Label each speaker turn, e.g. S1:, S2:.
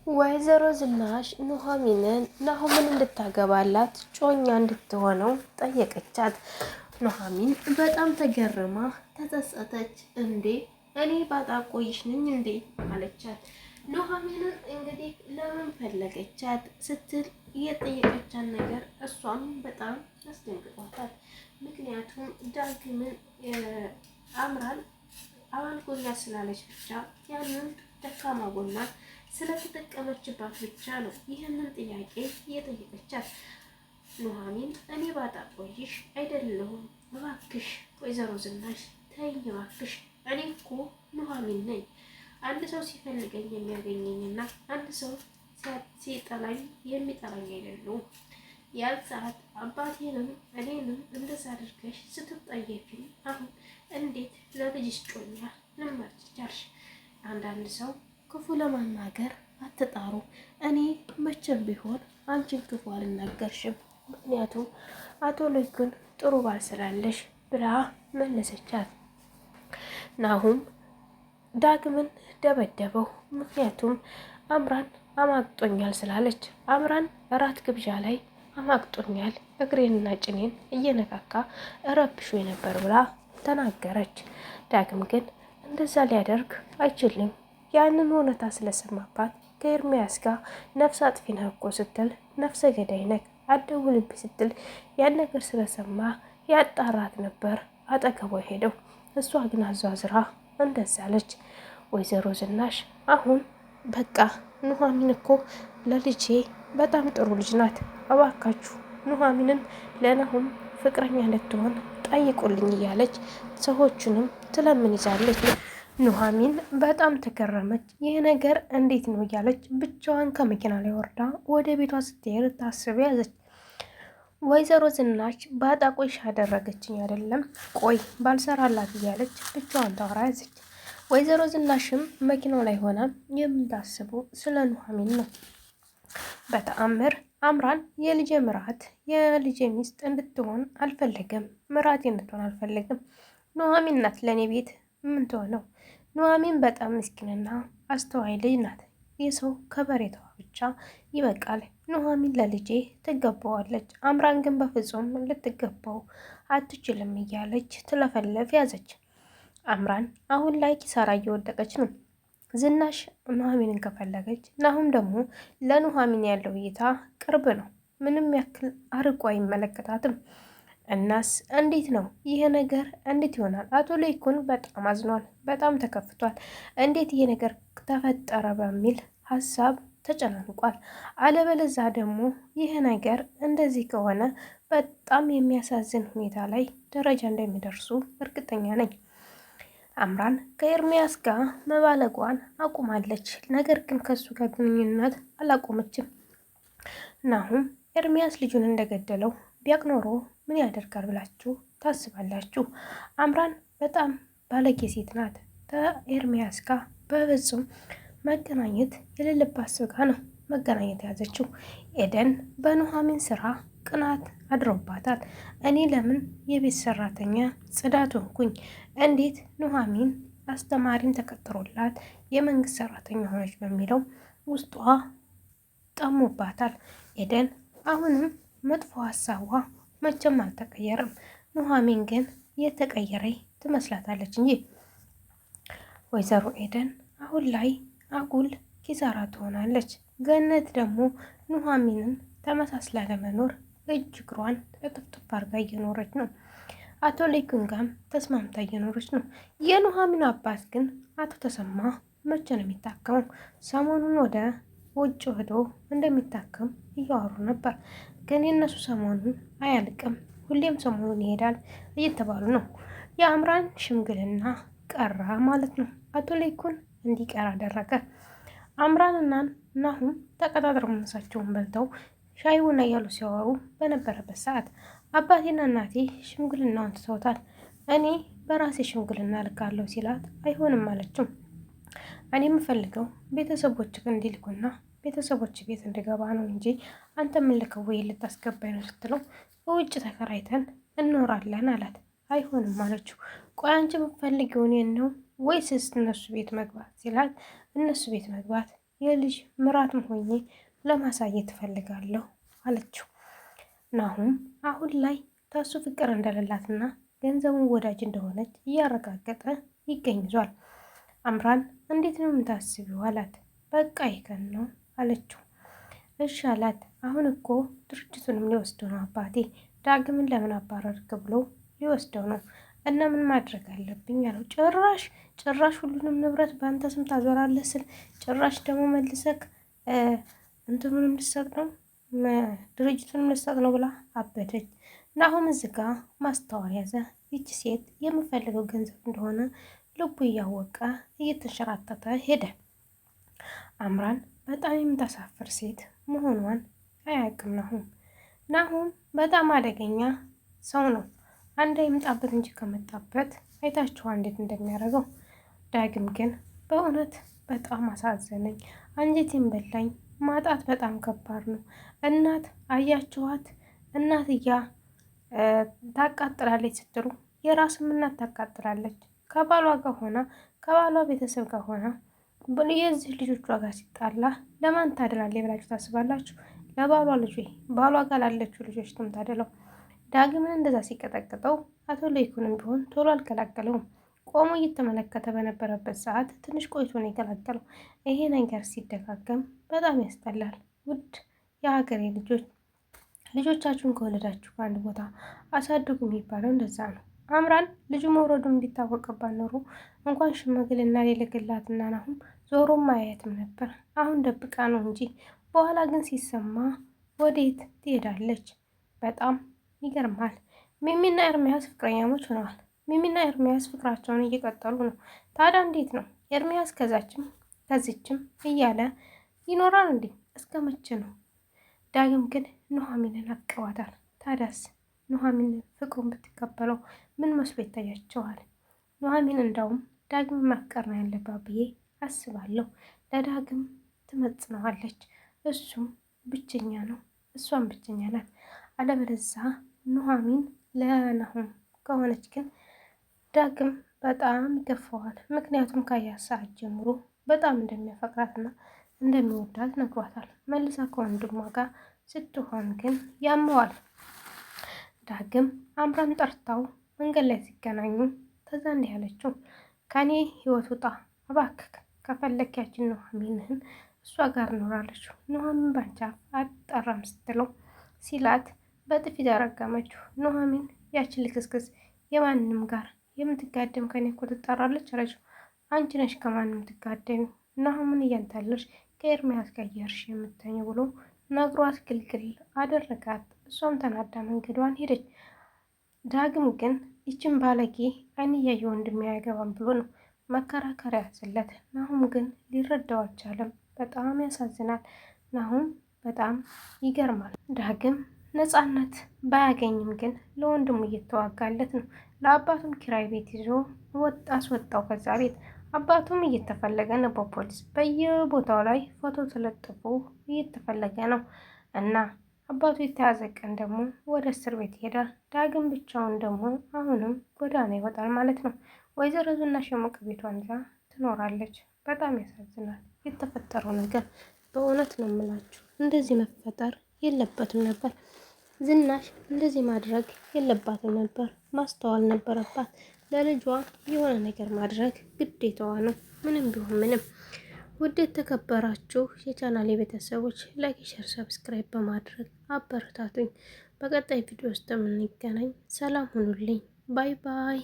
S1: ወይዘሮ ዝናሽ ኑሐሚንን ናሆምን እንድታገባላት ጮኛ እንድትሆነው ጠየቀቻት። ኑሐሚን በጣም ተገርማ ተጸጸተች። እንዴ እኔ ባጣ ቆይሽ ነኝ እንዴ አለቻት። ኑሐሚንን እንግዲህ ለምን ፈለገቻት ስትል የጠየቀቻት ነገር እሷም በጣም አስደንግጧታል። ምክንያቱም ዳግምን አምራን አባልጎኛ ስላለች ብቻ ያንን ደካማ ጎና ስለተጠቀመችባት ብቻ ነው ይህንን ጥያቄ እየጠየቀቻት። ኑሐሚን እኔ ባጣ ቆይሽ አይደለሁም እባክሽ ወይዘሮ ዝናሽ ተይኝ እባክሽ፣ እኔ እኮ ኑሐሚን ነኝ። አንድ ሰው ሲፈልገኝ የሚያገኘኝና አንድ ሰው ሲጠላኝ የሚጠላኝ አይደለሁም። ያን ሰዓት አባቴንም እኔንም እንደዛ አድርገሽ ስትጠየፊኝ አሁን እንዴት ለልጅሽ ጮኛ ልመርጭ ቻልሽ? አንዳንድ ሰው ክፉ ለማናገር አትጣሩ። እኔ መቼም ቢሆን አንቺን ክፉ አልናገርሽም፣ ምክንያቱም አቶ ልጁን ጥሩ ባል ስላለሽ ብላ መለሰቻት። ናሁም ዳግምን ደበደበው። ምክንያቱም አምራን አማግጦኛል ስላለች። አምራን እራት ግብዣ ላይ አማግጦኛል፣ እግሬንና ጭኔን እየነካካ እረብሾ ነበር ብላ ተናገረች። ዳግም ግን እንደዛ ሊያደርግ አይችልም። ያንን እውነታ ስለሰማባት ከኤርሚያስ ጋር ነፍስ አጥፊ ነህ እኮ ስትል ነፍሰ ገዳይ ነህ አትደውልብኝ ስትል ያን ነገር ስለሰማ ያጣራት ነበር አጠገቧ ሄደው። እሷ ግን አዟዝራ እንደዛ አለች። ወይዘሮ ዝናሽ አሁን በቃ ኑሐሚን እኮ ለልጄ በጣም ጥሩ ልጅ ናት፣ እባካችሁ ኑሐሚንን ለናሁም ፍቅረኛ እንድትሆን ጠይቁልኝ እያለች ሰዎቹንም ትለምን ይዛለች። ኑሐሚን በጣም ተገረመች። ይህ ነገር እንዴት ነው እያለች ብቻዋን ከመኪና ላይ ወርዳ ወደ ቤቷ ስትሄድ ታስብ ያዘች። ወይዘሮ ዝናሽ ባጣ ቆይሽ አደረገችኝ አይደለም ቆይ ባልሰራላት እያለች ብቻዋን ታወራ ያዘች። ወይዘሮ ዝናሽም መኪናው ላይ ሆና የምታስቡ ስለ ኑሐሚን ነው። በተአምር አምራን የልጄ ምራት የልጄ ሚስት እንድትሆን አልፈለገም። ምራቴ እንድትሆን አልፈለግም። ኑሐሚን ናት ለእኔ ቤት ምን ትሆነው? ኑሐሚን በጣም ምስኪንና አስተዋይ ልጅ ናት። የሰው ከበሬታዋ ብቻ ይበቃል። ኑሐሚን ለልጄ ትገባዋለች፣ አምራን ግን በፍጹም ልትገባው አትችልም እያለች ትለፈለፍ ያዘች። አምራን አሁን ላይ ኪሳራ እየወደቀች ነው። ዝናሽ ኑሐሚንን ከፈለገች ናሁም ደግሞ ለኑሐሚን ያለው እይታ ቅርብ ነው። ምንም ያክል አርቆ አይመለከታትም። እናስ እንዴት ነው ይሄ ነገር እንዴት ይሆናል? አቶ ለይኩን በጣም አዝኗል፣ በጣም ተከፍቷል። እንዴት ይሄ ነገር ተፈጠረ በሚል ሀሳብ ተጨናንቋል። አለበለዛ ደግሞ ይሄ ነገር እንደዚህ ከሆነ በጣም የሚያሳዝን ሁኔታ ላይ ደረጃ እንደሚደርሱ እርግጠኛ ነኝ። አምራን ከኤርሚያስ ጋር መባለጓን አቁማለች። ነገር ግን ከሱ ጋር ግንኙነት አላቆመችም። ናሁም ኤርሚያስ ልጁን እንደገደለው ቢያቅ ኖሮ ምን ያደርጋል ብላችሁ ታስባላችሁ? አምራን በጣም ባለጌ ሴት ናት። ከኤርሚያስ ጋር በፍጹም መገናኘት የሌለባት ሰው ጋር ነው መገናኘት ያዘችው። ኤደን በኑሐሚን ስራ ቅናት አድሮባታል። እኔ ለምን የቤት ሰራተኛ ጽዳት ሆንኩኝ? እንዴት ኑሐሚን አስተማሪን ተቀጥሮላት የመንግስት ሰራተኛ ሆነች በሚለው ውስጧ ጠሞባታል። ኤደን አሁንም መጥፎ ሀሳቧ መቼም አልተቀየረም። ኑሐሚን ግን የተቀየረች ትመስላታለች እንጂ ወይዘሮ ኤደን አሁን ላይ አጉል ኪሳራ ትሆናለች። ገነት ደግሞ ኑሐሚንን ተመሳስላ ለመኖር እጅ እግሯን እጥፍጥፍ አድርጋ እየኖረች ነው። አቶ ለይኩን ጋርም ተስማምታ እየኖረች ነው። የኑሐሚን አባት ግን አቶ ተሰማ መቼ ነው የሚታከመው? ሰሞኑን ወደ ውጭ ሄዶ እንደሚታከም እያወሩ ነበር። ግን የእነሱ ሰሞኑን አያልቅም፣ ሁሌም ሰሞኑን ይሄዳል እየተባሉ ነው። የአምራን ሽምግልና ቀራ ማለት ነው። አቶ ለይኩን እንዲቀር አደረገ። አምራንና ናሁም ተቀጣጥረው ምሳቸውን በልተው ሻይ ቡና እያሉ ሲያወሩ በነበረበት ሰዓት አባቴና እናቴ ሽምግልናውን ትተውታል፣ እኔ በራሴ ሽምግልና ልካለሁ ሲላት አይሆንም አለችው። እኔ የምፈልገው ቤተሰቦች እንዲልኩና ቤተሰቦች ቤት እንድገባ ነው እንጂ አንተ ምን ልከው ወይ ልታስገባኝ ነው ስትለው በውጭ ተከራይተን እንኖራለን አላት። አይሆንም አለችው። ቆይ አንቺ የምትፈልጊው እኔን ነው ወይስ እነሱ ቤት መግባት ሲላት እነሱ ቤት መግባት የልጅ ምራትም ሆኜ ለማሳየት እፈልጋለሁ አለችው። ናሁም አሁን ላይ ከሱ ፍቅር እንደሌላትና ገንዘቡን ወዳጅ እንደሆነች እያረጋገጠ ይገኛል። አምራን እንዴት ነው የምታስቢው አላት። በቃ ይከን ነው አለችው። እሺ አላት። አሁን እኮ ድርጅቱንም ሊወስደው ነው አባቴ፣ ዳግምን ለምን አባረርክ ብሎ ሊወስደው ነው እና ምን ማድረግ አለብኝ አለው። ጭራሽ ሁሉንም ንብረት በአንተ ስም ታዞራለህ ስል ጭራሽ ደግሞ መልሰክ እንትኑንም ልሰጥ ነው ድርጅቱንም ልሰጥ ነው ብላ አበደች። ናሁም እዚህ ጋ ማስተዋል ያዘ። ይቺ ሴት የምፈልገው ገንዘብ እንደሆነ ልቡ እያወቀ እየተንሸራተተ ሄደ። አምራን በጣም የምታሳፍር ሴት መሆኗን አያውቅም ናሁም። ናሁም በጣም አደገኛ ሰው ነው። አንድ ይምጣበት እንጂ ከመጣበት አይታችኋ እንዴት እንደሚያደርገው። ዳግም ግን በእውነት በጣም አሳዘነኝ፣ አንጀቴን በላኝ። ማጣት በጣም ከባድ ነው። እናት አያችኋት፣ እናትያ ታቃጥላለች ስትሉ የራስም እናት ታቃጥላለች። ከባሏ ጋር ሆና ከባሏ ቤተሰብ ጋር ሆና የዚህ ልጆቿ ጋር ሲጣላ ለማን ታድላለች ብላችሁ ታስባላችሁ? ለባሏ ልጅ ባሏ ጋር ላለችው ልጆች ትምታደለው። ዳግምን እንደዛ ሲቀጠቅጠው አቶ ለይኩንም ቢሆን ቶሎ አልከላከለውም። ቆሞ እየተመለከተ በነበረበት ሰዓት ትንሽ ቆይቶ ነው የከላከለው። ይሄ ነገር ሲደጋገም በጣም ያስጠላል። ውድ የሀገሬ ልጆች ልጆቻችሁን ከወለዳችሁ ከአንድ ቦታ አሳድጉ የሚባለው እንደዛ ነው። አምራን ልጁ መውረዱን ቢታወቅባት ኖሮ እንኳን ሽማግሌና ሊልክላትና ናሁም ዞሮ ማየትም ነበር። አሁን ደብቃ ነው እንጂ በኋላ ግን ሲሰማ ወዴት ትሄዳለች? በጣም ይገርማል። ሚሚና ኤርሚያስ ፍቅረኛሞች ሆነዋል። ሚሚና ኤርሚያስ ፍቅራቸውን እየቀጠሉ ነው። ታዲያ እንዴት ነው ኤርሚያስ ከዚችም እያለ ይኖራል እንዴ? እስከ መቼ ነው? ዳግም ግን ኑሐሚንን አቀዋታል። ታዲያስ ኑሐሚን ፍቅሩን ብትቀበለው ምን መስሎ ይታያቸዋል? ኑሐሚን እንዳውም ዳግም ማፍቀር ነው ያለባት ብዬ አስባለሁ። ለዳግም ትመጽነዋለች። እሱም ብቸኛ ነው፣ እሷም ብቸኛ ናት። አለበለዚያ ኑሐሚን ለናሁም ከሆነች ግን ዳግም በጣም ይገፋዋል። ምክንያቱም ካያት ሰዓት ጀምሮ በጣም እንደሚያፈቅራትና እንደሚወዳት ነግሯታል። መልሳ ከወንድሟ ጋር ስትሆን ግን ያመዋል። ዳግም አምራን ጠርታው መንገድ ላይ ሲገናኙ ከዛ እንዲህ ያለችው ከኔ ህይወት ውጣ እባክህ፣ ከፈለክ ያችን ኑሐሚንህን እሷ ጋር እኖራለችው። ኑሐሚን ባንቻ አትጠራም ስትለው ሲላት በጥፊ ደረገመችው። ኑሐሚን ያችን ልክስክስ የማንም ጋር የምትጋደም ከኔ እኮ ትጠራለች አለችው። አንቺ ነሽ ከማንም ትጋደሚ፣ ኑሐሚን እያንታለሽ ከኤርሚያስ ጋር እየሄድሽ የምተኝ ብሎ ነግሯት ግልግል አደረጋት። እሷም ተናዳ መንገዷን ሄደች። ዳግም ግን ይችን ባለጌ አይን እያየ ወንድሜ አያገባም ብሎ ነው መከራከሪያ ያዘለት። ናሁም ግን ሊረዳው አልቻለም። በጣም ያሳዝናል። ናሁም በጣም ይገርማል። ዳግም ነፃነት ባያገኝም ግን ለወንድሙ እየተዋጋለት ነው። ለአባቱም ኪራይ ቤት ይዞ አስወጣው ከዛ ቤት። አባቱም እየተፈለገ ነው በፖሊስ በየቦታው ላይ ፎቶ ተለጥፎ እየተፈለገ ነው እና አባቱ የተያዘ ቀን ደግሞ ወደ እስር ቤት ይሄዳል። ዳግም ብቻውን ደግሞ አሁንም ጎዳና ይወጣል ማለት ነው። ወይዘሮ ዝናሽ የሞቀ ቤቷን ይዛ ትኖራለች። በጣም ያሳዝናል የተፈጠረው ነገር። በእውነት ነው የምላችሁ እንደዚህ መፈጠር የለበትም ነበር። ዝናሽ እንደዚህ ማድረግ የለባትም ነበር። ማስተዋል ነበረባት። ለልጇ የሆነ ነገር ማድረግ ግዴታዋ ነው። ምንም ቢሆን ምንም። ውድ የተከበራችሁ የቻናሌ ቤተሰቦች ላይክ፣ ሸር፣ ሰብስክራይብ በማድረግ አበረታቱኝ። በቀጣይ ቪዲዮ ውስጥ የምንገናኝ። ሰላም ሁኑልኝ። ባይ ባይ።